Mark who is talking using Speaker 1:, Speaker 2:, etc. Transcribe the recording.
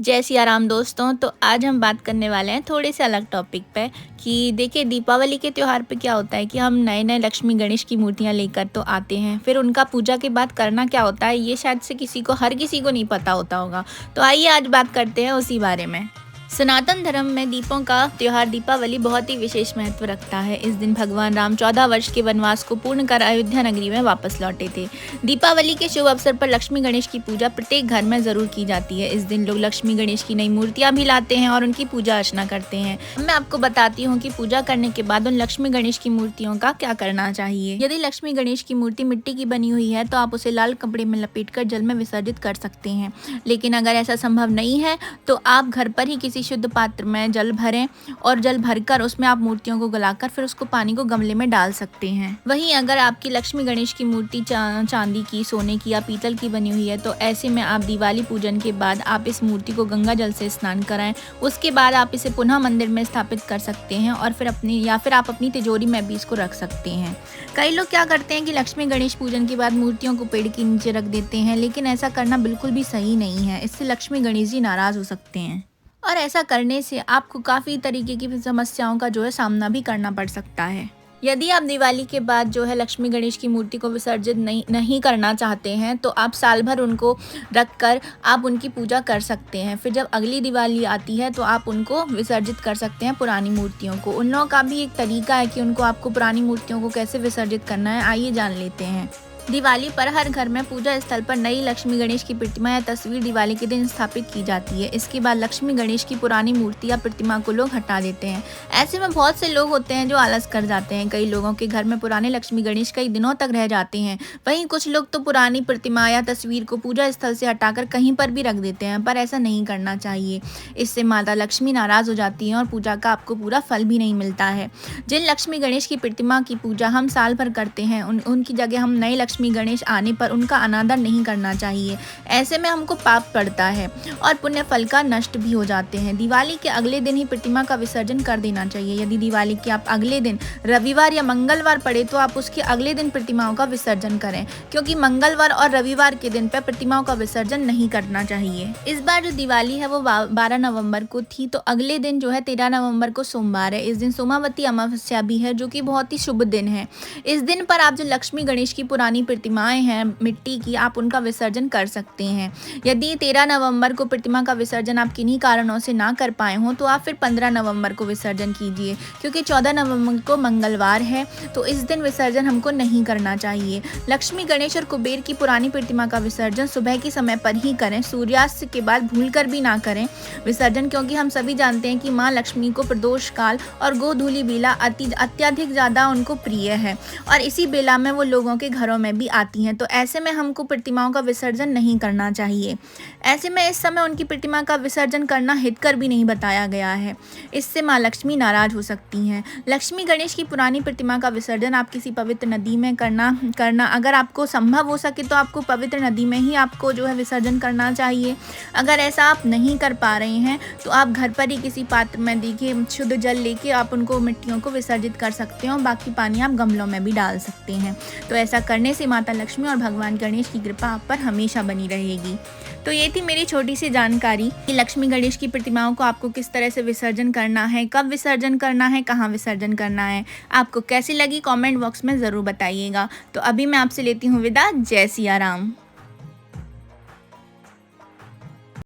Speaker 1: जय सिया राम दोस्तों। तो आज हम बात करने वाले हैं थोड़े से अलग टॉपिक पे कि देखिए दीपावली के त्यौहार पे क्या होता है कि हम नए नए लक्ष्मी गणेश की मूर्तियां लेकर तो आते हैं, फिर उनका पूजा के बाद करना क्या होता है ये शायद से हर किसी को नहीं पता होता होगा। तो आइए आज बात करते हैं उसी बारे में। सनातन धर्म में दीपों का त्योहार दीपावली बहुत ही विशेष महत्व रखता है। इस दिन भगवान राम 14 वर्ष के वनवास को पूर्ण कर अयोध्या नगरी में वापस लौटे थे। दीपावली के शुभ अवसर पर लक्ष्मी गणेश की पूजा प्रत्येक घर में जरूर की जाती है। इस दिन लोग लक्ष्मी गणेश की नई मूर्तियां भी लाते हैं और उनकी पूजा अर्चना करते हैं। मैं आपको बताती हूँ कि पूजा करने के बाद उन लक्ष्मी गणेश की मूर्तियों का क्या करना चाहिए। यदि लक्ष्मी गणेश की मूर्ति मिट्टी की बनी हुई है तो आप उसे लाल कपड़े में लपेटकर जल में विसर्जित कर सकते हैं, लेकिन अगर ऐसा संभव नहीं है तो आप घर पर ही किसी शुद्ध पात्र में जल भरें और जल भरकर उसमें आप मूर्तियों को गलाकर फिर उसको पानी को गमले में डाल सकते हैं। वहीं अगर आपकी लक्ष्मी गणेश की मूर्ति चांदी की, सोने की या पीतल की बनी हुई है तो ऐसे में आप दिवाली पूजन के बाद आप इस मूर्ति को गंगा जल से स्नान कराएं। उसके बाद आप इसे पुनः मंदिर में स्थापित कर सकते हैं और फिर आप अपनी तिजोरी में भी इसको रख सकते हैं। कई लोग क्या करते हैं कि लक्ष्मी गणेश पूजन के बाद मूर्तियों को पेड़ के नीचे रख देते हैं, लेकिन ऐसा करना बिल्कुल भी सही नहीं है। इससे लक्ष्मी गणेश जी नाराज हो सकते हैं और ऐसा करने से आपको काफ़ी तरीके की समस्याओं का सामना भी करना पड़ सकता है। यदि आप दिवाली के बाद लक्ष्मी गणेश की मूर्ति को विसर्जित नहीं करना चाहते हैं तो आप साल भर उनको रख कर आप उनकी पूजा कर सकते हैं। फिर जब अगली दिवाली आती है तो आप उनको विसर्जित कर सकते हैं, पुरानी मूर्तियों को। उन लोगों का भी एक तरीका है कि उनको आपको पुरानी मूर्तियों को कैसे विसर्जित करना है, आइए जान लेते हैं। दिवाली पर हर घर में पूजा स्थल पर नई लक्ष्मी गणेश की प्रतिमा या तस्वीर दिवाली के दिन स्थापित की जाती है। इसके बाद लक्ष्मी गणेश की पुरानी मूर्ति या प्रतिमा को लोग हटा देते हैं। ऐसे में बहुत से लोग होते हैं जो आलस कर जाते हैं। कई लोगों के घर में पुराने लक्ष्मी गणेश कई दिनों तक रह जाते हैं। वहीं कुछ लोग तो पुरानी प्रतिमा या तस्वीर को पूजा स्थल से हटाकर कहीं पर भी रख देते हैं, पर ऐसा नहीं करना चाहिए। इससे माता लक्ष्मी नाराज हो जाती है और पूजा का आपको पूरा फल भी नहीं मिलता है। जिन लक्ष्मी गणेश की प्रतिमा की पूजा हम साल भर करते हैं उनकी जगह हम नए लक्ष्मी गणेश आने पर उनका अनादर नहीं करना चाहिए। ऐसे में हमको पाप पड़ता है और पुण्य फल का नष्ट भी हो जाते हैं। दिवाली के अगले दिन ही प्रतिमा का विसर्जन कर देना चाहिए। यदि दिवाली के आप अगले दिन रविवार या मंगलवार पड़े तो आप उसके अगले दिन प्रतिमाओं का विसर्जन करें, क्योंकि मंगलवार और रविवार के दिन पर प्रतिमाओं का विसर्जन नहीं करना चाहिए। इस बार जो दिवाली है वो 12 नवंबर को थी, तो अगले दिन 13 नवंबर को सोमवार है। इस दिन सोमावती अमावस्या भी है, जो कि बहुत ही शुभ दिन है। इस दिन पर आप जो लक्ष्मी गणेश की पुरानी प्रतिमाएं हैं मिट्टी की, आप उनका विसर्जन कर सकते हैं। यदि 13 नवंबर को प्रतिमा का विसर्जन आप किन्हीं कारणों से ना कर पाए हों तो आप फिर 15 नवंबर को विसर्जन कीजिए, क्योंकि 14 नवंबर को मंगलवार है, तो इस दिन विसर्जन हमको नहीं करना चाहिए। लक्ष्मी गणेश और कुबेर की पुरानी प्रतिमा का विसर्जन सुबह के समय पर ही करें, सूर्यास्त के बाद भूलकर भी ना करें विसर्जन, क्योंकि हम सभी जानते हैं कि माँ लक्ष्मी को प्रदोष काल और गोधूली बेला अत्यधिक ज़्यादा उनको प्रिय है और इसी बेला में वो लोगों के घरों में भी आती हैं। तो ऐसे में हमको प्रतिमाओं का विसर्जन नहीं करना चाहिए। ऐसे में इस समय उनकी प्रतिमा का विसर्जन करना हितकर भी नहीं बताया गया है। इससे माँ लक्ष्मी नाराज हो सकती हैं। लक्ष्मी गणेश की पुरानी प्रतिमा का विसर्जन आप किसी पवित्र नदी में करना अगर आपको संभव हो सके तो आपको पवित्र नदी में ही आपको विसर्जन करना चाहिए। अगर ऐसा आप नहीं कर पा रहे हैं तो आप घर पर ही किसी पात्र में देखिए शुद्ध जल लेके आप उनको मिट्टियों को विसर्जित कर सकते हैं और बाकी पानी आप गमलों में भी डाल सकते हैं। तो ऐसा करने से माता लक्ष्मी और भगवान गणेश की कृपा आप पर हमेशा बनी रहेगी। तो ये थी मेरी छोटी सी जानकारी कि लक्ष्मी गणेश की प्रतिमाओं को आपको किस तरह से विसर्जन करना है, कब विसर्जन करना है, कहाँ विसर्जन करना है। आपको कैसी लगी कमेंट बॉक्स में ज़रूर बताइएगा। तो अभी मैं आपसे लेती हूँ विदा। जय सिया राम।